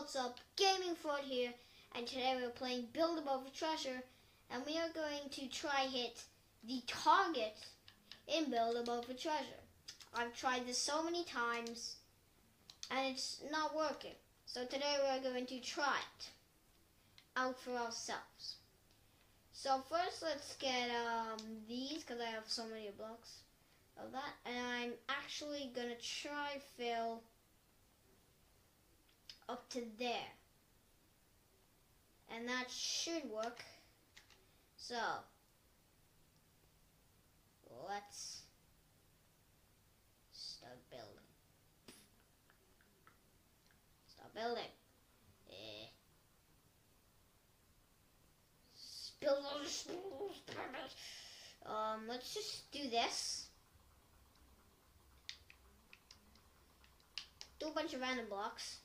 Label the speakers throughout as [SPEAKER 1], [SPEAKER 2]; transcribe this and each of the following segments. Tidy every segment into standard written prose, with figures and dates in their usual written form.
[SPEAKER 1] what's up? Gaming Fraud here, and today we're playing Build Above a Treasure, and we are going to try hit the target in Build Above a Treasure. I've tried this so many times, and it's not working. So today we're going to try it out for ourselves. So first let's get these, because I have so many blocks of that, and I'm actually going to try fill up to there, and that should work. So let's start building. Let's just do this. Do a bunch of random blocks.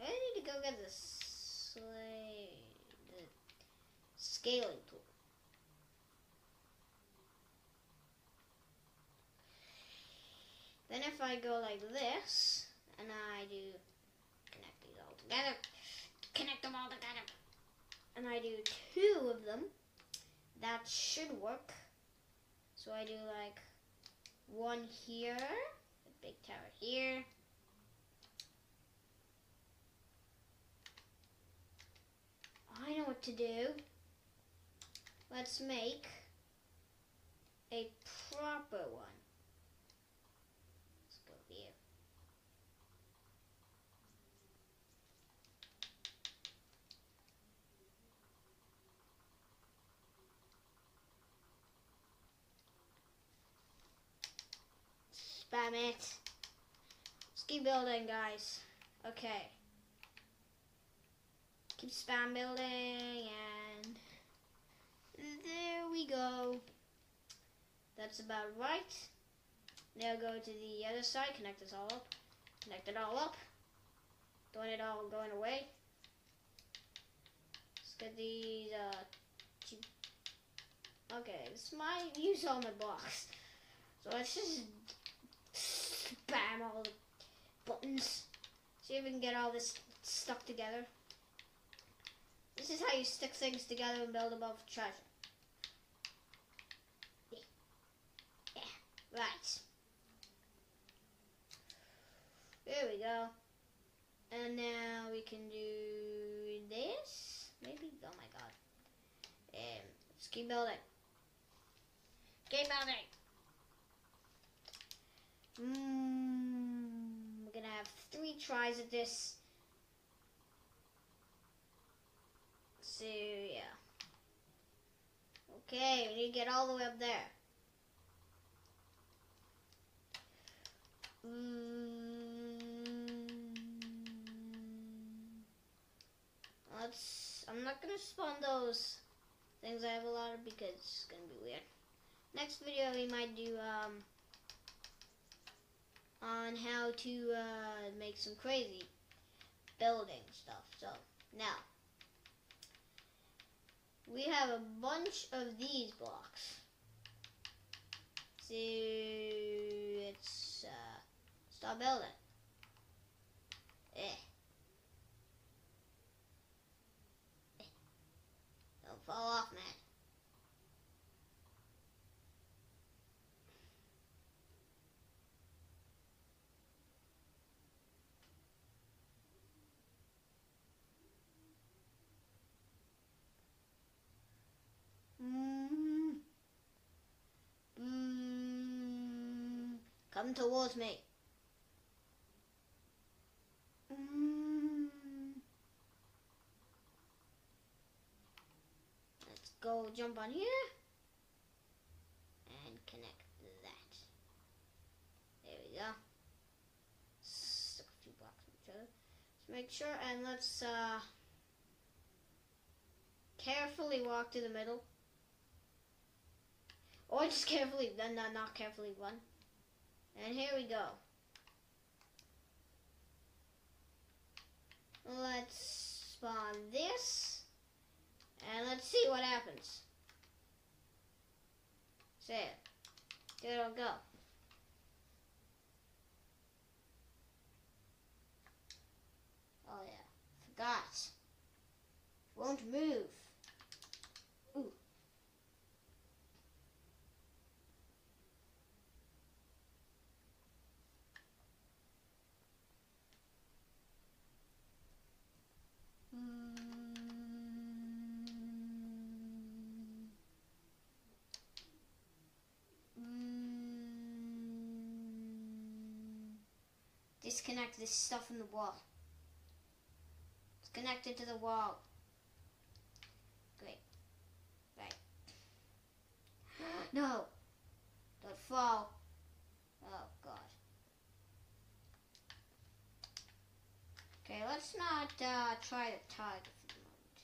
[SPEAKER 1] I need to go get the scaling tool. Then if I go like this, and I do connect these all together, connect them all together, and I do 2 of them, that should work. So I do like 1 here, a big tower here, I know what to do. Let's make a proper one. Let's go here. Spam it. Let's keep building, guys. Okay. Keep spam building, and there we go. That's about right. Now go to the other side, connect this all up. Connect it all up. Don't want it all going away. Let's get these, okay, this might use all my blocks. So let's just spam all the buttons. See if we can get all this stuck together. This is how you stick things together and build above treasure. Yeah, right. There we go. And now we can do this, maybe? Oh my god. Let's keep building. Keep building. We're gonna have 3 tries at this. So yeah. Okay, we need to get all the way up there. I'm not gonna spawn those things I have a lot of because it's gonna be weird. Next video we might do on how to make some crazy building stuff. So now we have a bunch of these blocks. So let's start building. Don't fall off, man. Come towards me. Let's go jump on here and connect that. There we go. Stick a few blocks on each other. Let's make sure, and let's carefully walk to the middle. Or just carefully, then not carefully run. And here we go. Let's spawn this. And let's see what happens. There. There it'll go. won't move. Ooh. Disconnect this stuff from the wall. It's connected to the wall. Great. Right. No! Don't fall. Oh, God. Okay, let's not try the target for the moment.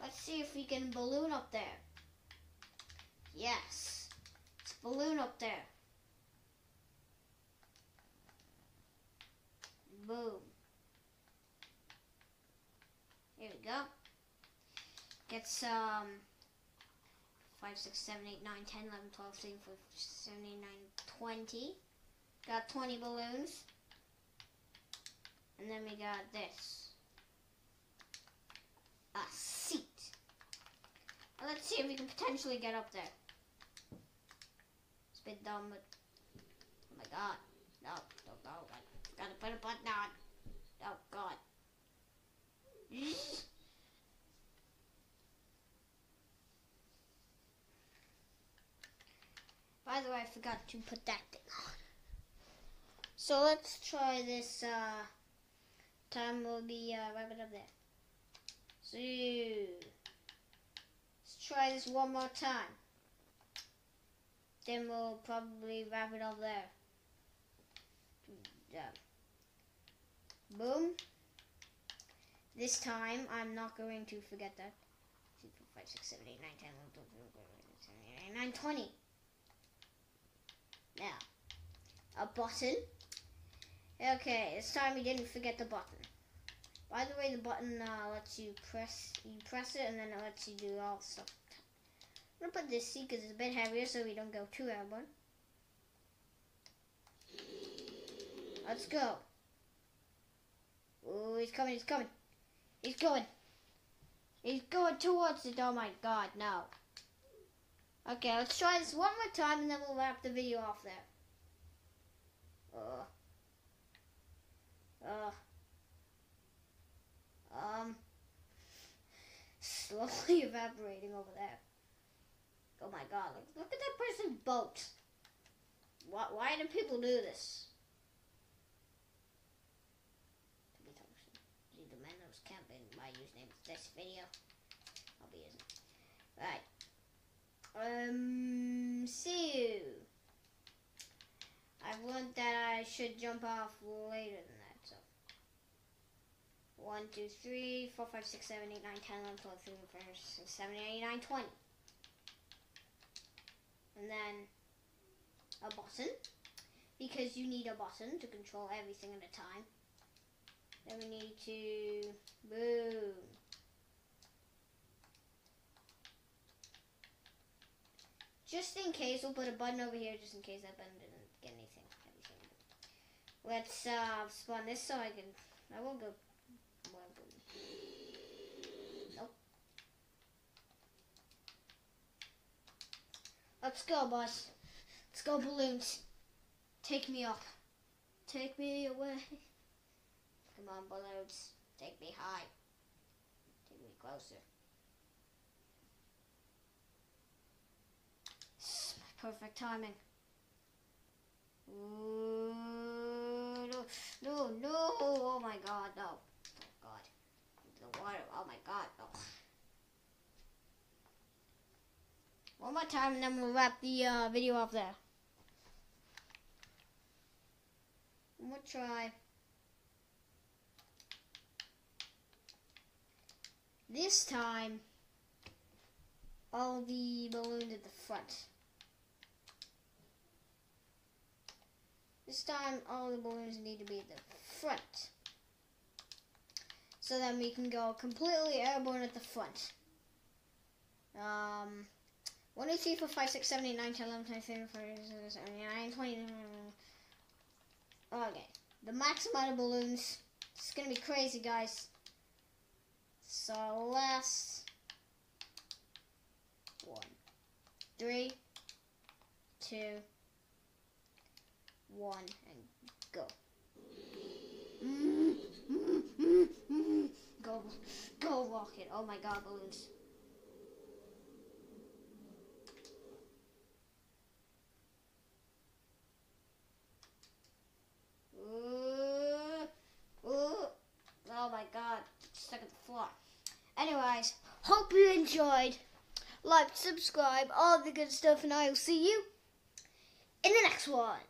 [SPEAKER 1] Let's see if we can balloon up there. Yes. It's a balloon up there. Boom. Here we go. Get some 5, 6, 7, 8, 9, 10, 11, 12, 13, 14, 15, 16, 17, 18, 19, 20. Got 20 balloons. And then we got this. A seat. Now let's see if we can potentially get up there. It's a bit dumb, but oh my God. No, don't go. Gotta put a button on. Oh God. By the way, I forgot to put that thing on. So let's try this. Time will be right up there. So let's try this one more time. Then we'll probably wrap it up there. Boom. This time I'm not going to forget that. 2, 4, 5, 6, 7, 8, 9, 10, 11, 12, 13, 14, 15, 16, 17, 18, 19, 20. Now, a button. Okay, this time we didn't forget the button. By the way, the button lets you press it, and then it lets you do all stuff. I'm gonna put this seat because it's a bit heavier, so we don't go too airborne. Let's go. Oh, he's coming, he's coming. He's going. He's going towards it. Oh my God, no. Okay, let's try this one more time and then we'll wrap the video off there. Slowly evaporating over there. Oh my God, look at that person's boat. Why do people do this? The Mennos Camping, my username is this video. I'll be using it. Right. See you. I've learned that I should jump off later than that, so. 1, 2, 3, 4, 5, 6, 7, 8, 9, 10, 11, 12, 13, 14, 15, 16, 17, 18, 19, 20. And then a button, because you need a button to control everything at a time. Then we need to boom. Just in case, we'll put a button over here just in case that button didn't get anything. Let's spawn this so I won't go. Nope. Let's go, boss. Let's go, balloons. Take me up. Take me away. Come on, balloons. Take me high. Take me closer. This is my perfect timing. Ooh, no. Oh my God, no. Oh God. The water. Oh my God, no. One more time and then we'll wrap the video off there. One more try. This time, all the balloons at the front. This time, all the balloons need to be at the front. So then we can go completely airborne at the front. 1, 2, 3, 4, 5, 6, 7, 8, 9, 10, 11, 12, 13, 14, 15, 16, 17, 18, 19, 20. Okay, the max amount of balloons. It's gonna be crazy, guys. So last one. 3, 2, 1, and go. Go rocket. Oh my god, balloons. Oh my god, stuck at the floor. Anyways, hope you enjoyed. Like, subscribe, all the good stuff, and I will see you in the next one.